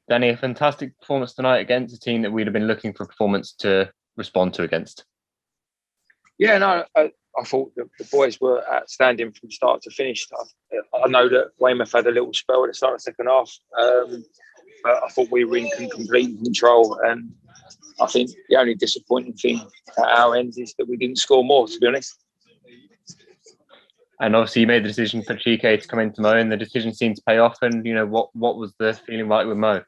Danny, a fantastic performance tonight against a team that we'd have been looking for a performance to respond to against. Yeah, no, I thought the boys were outstanding from start to finish. I know that Weymouth had a little spell at the start of the second half, but I thought we were in complete control. And I think the only disappointing thing at our end is that we didn't score more, to be honest. And obviously, you made the decision for Chike to come into Mo, and the decision seemed to pay off. And what was the feeling like with Mo?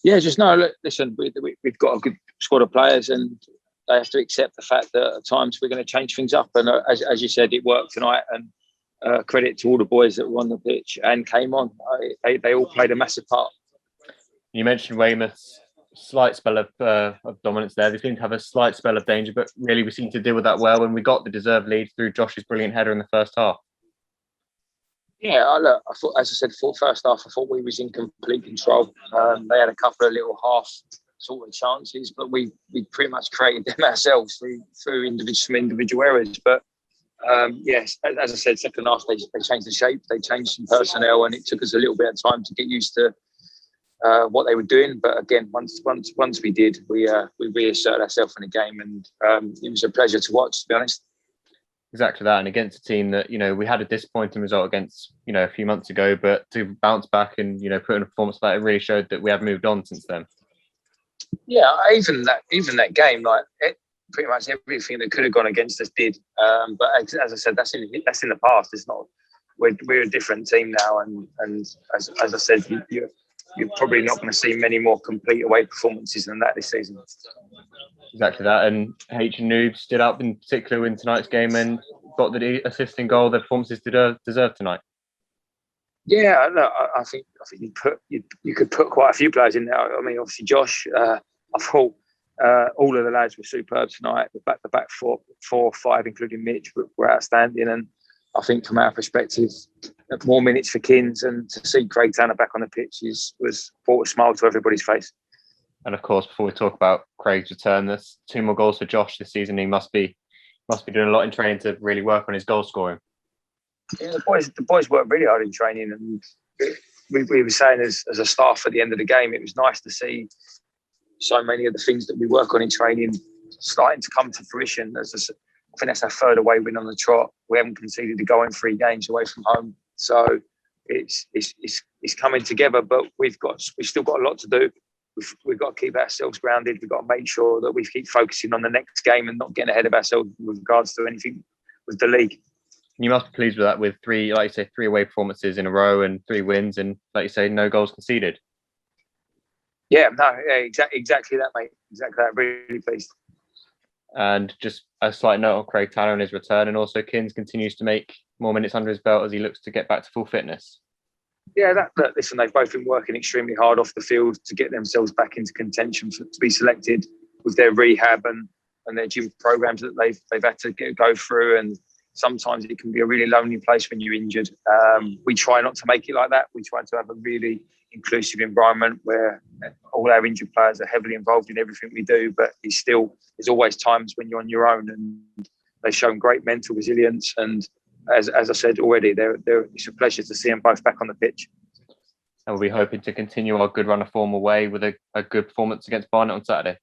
Yeah, just no. Look, listen, we've got a good squad of players, and they have to accept the fact that at times we're going to change things up. And as you said, it worked tonight. And credit to all the boys that were on the pitch and came on. They all played a massive part. You mentioned Weymouth's slight spell of dominance there. They seemed to have a slight spell of danger, but really we seemed to deal with that well when we got the deserved lead through Josh's brilliant header in the first half. Yeah, I thought, as I said, for first half, I thought we was in complete control. They had a couple of little half sort of chances, but we pretty much created them ourselves through some individual errors. But yes, as I said, second half they changed the shape, they changed some personnel, and it took us a little bit of time to get used to what they were doing. But again, once we did, we reasserted ourselves in the game, and it was a pleasure to watch, to be honest. Exactly that, and against a team that we had a disappointing result against a few months ago, but to bounce back and put in a performance like that, it really showed that we have moved on since then. Yeah, even that game, pretty much everything that could have gone against us did. But as I said, that's in the past. It's not. We're a different team now, and as I said, you're probably not going to see many more complete away performances than that this season. Exactly that, and H and Noob stood up in particular in tonight's game and got the assist and goal their performances deserve tonight. Yeah, no, I think you could put quite a few players in there. I mean, obviously Josh. I thought all of the lads were superb tonight. The back four or five, including Mitch, were outstanding. And I think from our perspective, more minutes for Kins, and to see Craig Tanner back on the pitch brought a smile to everybody's face. And of course, before we talk about Craig's return, there's 2 more goals for Josh this season. He must be doing a lot in training to really work on his goal scoring. Yeah, the boys worked really hard in training, and we were saying as a staff at the end of the game, it was nice to see so many of the things that we work on in training starting to come to fruition. I think that's our third away win on the trot. We haven't conceded a goal in 3 games away from home, so it's coming together. But we've still got a lot to do. We've got to keep ourselves grounded. We've got to make sure that we keep focusing on the next game and not getting ahead of ourselves with regards to anything with the league. You must be pleased with that, with 3 away performances in a row and 3 wins, and like you say, no goals conceded. Yeah, exactly that, mate. Exactly that. Really pleased. And just a slight note on Craig Tanner and his return, and also Kins continues to make more minutes under his belt as he looks to get back to full fitness. Yeah, listen, they've both been working extremely hard off the field to get themselves back into contention to be selected with their rehab and their gym programs that they've had to go through. And sometimes it can be a really lonely place when you're injured. We try not to make it like that. We try to have a really inclusive environment where all our injured players are heavily involved in everything we do. But there's always times when you're on your own, and they've shown great mental resilience. And as I said already, it's a pleasure to see them both back on the pitch. And we'll be hoping to continue our good run of form away with a good performance against Barnet on Saturday.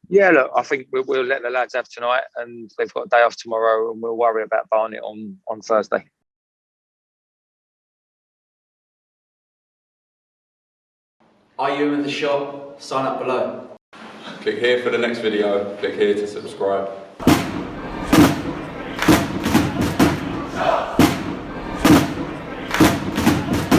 Yeah, look, I think we'll let the lads have tonight, and they've got a day off tomorrow, and we'll worry about Barnet on Thursday. Are you in the shop? Sign up below. Click here for the next video. Click here to subscribe.